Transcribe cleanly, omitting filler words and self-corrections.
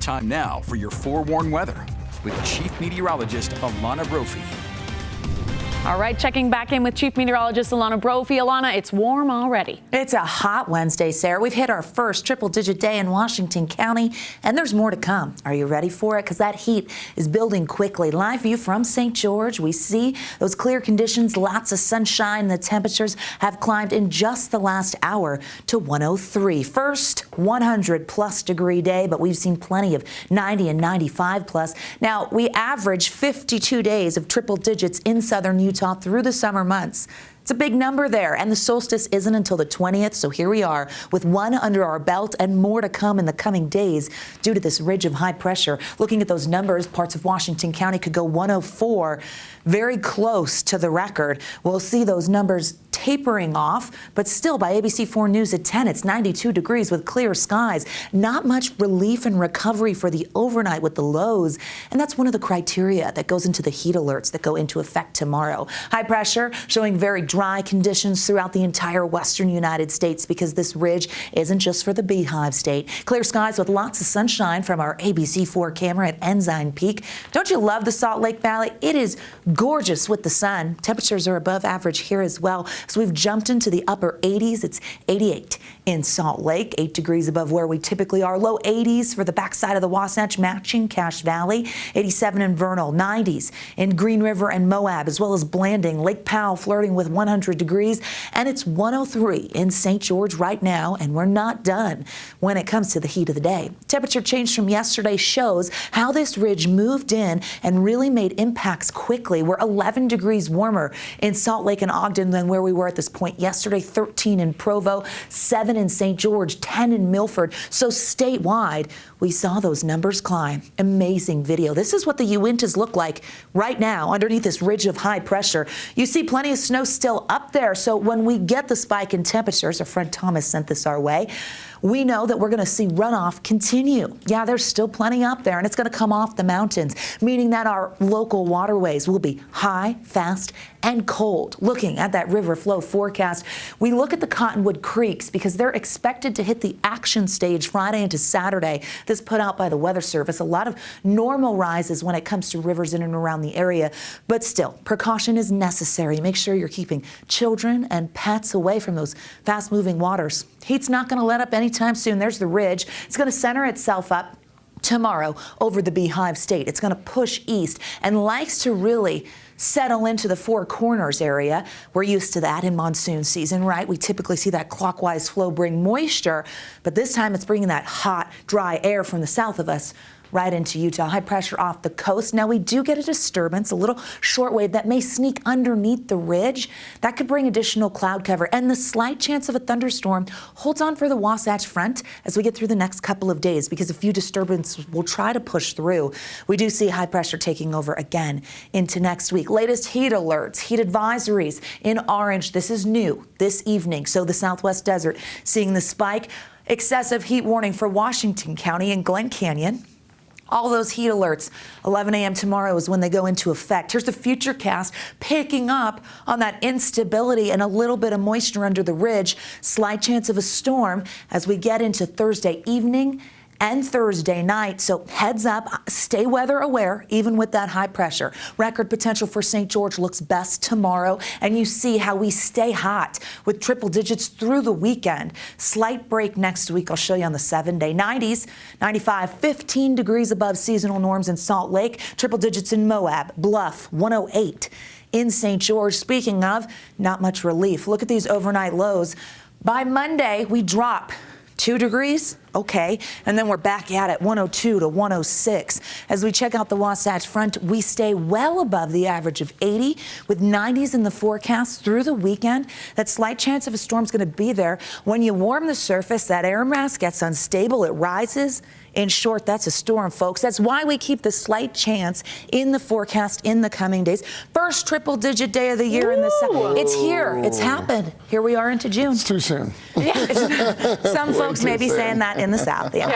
Time now for your forewarned weather with Chief Meteorologist Alana Brophy. All right, checking back in with Chief Meteorologist Alana Brophy. Alana, it's warm already. It's a hot Wednesday, Sarah. We've hit our first triple-digit day in Washington County, and there's more to come. Are you ready for it? Because that heat is building quickly. Live view from St. George. We see those clear conditions, lots of sunshine. The temperatures have climbed in just the last hour to 103. First 100-plus degree day, but we've seen plenty of 90 and 95-plus. Now, we average 52 days of triple digits in southern Utah through the summer months. It's a big number there, and the solstice isn't until the 20th, so here we are with one under our belt and more to come in the coming days due to this ridge of high pressure. Looking at those numbers, parts of Washington County could go 104, very close to the record. We'll see those numbers tapering off, but still by ABC4 News at 10, it's 92 degrees with clear skies. Not much relief and recovery for the overnight with the lows, and that's one of the criteria that goes into the heat alerts that go into effect tomorrow. High pressure showing very dry conditions throughout the entire western United States because this ridge isn't just for the Beehive State. Clear skies with lots of sunshine from our ABC4 camera at Ensign Peak. Don't you love the Salt Lake Valley? It is gorgeous with the sun. Temperatures are above average here as well. So we've jumped into the upper 80s. It's 88 in Salt Lake, 8 degrees above where we typically are. Low 80s for the backside of the Wasatch, matching Cache Valley. 87 in Vernal, 90s in Green River and Moab, as well as Blanding. Lake Powell flirting with 100 degrees, and it's 103 in St. George right now, and we're not done when it comes to the heat of the day. Temperature change from yesterday shows how this ridge moved in and really made impacts quickly. We're 11 degrees warmer in Salt Lake and Ogden than where we were at this point yesterday. 13 in Provo, 7 in St. George, 10 in Milford. So statewide, we saw those numbers climb. Amazing video. This is what the Uintas look like right now underneath this ridge of high pressure. You see plenty of snow still up there. So when we get the spike in temperatures, our friend Thomas sent this our way, we know that we're going to see runoff continue. Yeah, there's still plenty up there, and it's going to come off the mountains, meaning that our local waterways will be high, fast, and cold. Looking at that river flow forecast, we look at the Cottonwood Creeks because they're expected to hit the action stage Friday into Saturday. This put out by the Weather Service. A lot of normal rises when it comes to rivers in and around the area, but still, precaution is necessary. Make sure you're keeping children and pets away from those fast-moving waters. Heat's not going to let up anytime soon. There's the ridge. It's going to center itself up tomorrow over the Beehive State. It's going to push east and likes to really settle into the Four Corners area. We're used to that in monsoon season, right? We typically see that clockwise flow bring moisture, but this time it's bringing that hot, dry air from the south of us right into Utah. High pressure off the coast. Now we do get a disturbance, a little shortwave that may sneak underneath the ridge. That could bring additional cloud cover, and the slight chance of a thunderstorm holds on for the Wasatch Front as we get through the next couple of days because a few disturbances will try to push through. We do see high pressure taking over again into next week. Latest heat alerts, heat advisories in orange. This is new this evening. So the Southwest Desert seeing the spike. Excessive heat warning for Washington County and Glen Canyon. All those heat alerts, 11 a.m. tomorrow is when they go into effect. Here's the Futurecast picking up on that instability and a little bit of moisture under the ridge. Slight chance of a storm as we get into Thursday evening and Thursday night. So heads up, stay weather aware, even with that high pressure. Record potential for St. George looks best tomorrow, and you see how we stay hot with triple digits through the weekend. Slight break next week. I'll show you on the 7-day. 90s, 95, 15 degrees above seasonal norms in Salt Lake. Triple digits in Moab, Bluff, 108 in St. George. Speaking of, not much relief. Look at these overnight lows. By Monday, we drop 2 degrees. Okay, and then we're back at it, 102 to 106. As we check out the Wasatch Front, we stay well above the average of 80 with 90s in the forecast through the weekend. That slight chance of a storm's going to be there. When you warm the surface, that air mass gets unstable, it rises. In short, that's a storm, folks. That's why we keep the slight chance in the forecast in the coming days. First triple-digit day of the year in the second. It's here. It's happened. Here we are into June. It's too soon. Yeah. Some folks may be saying that in the South. Yeah.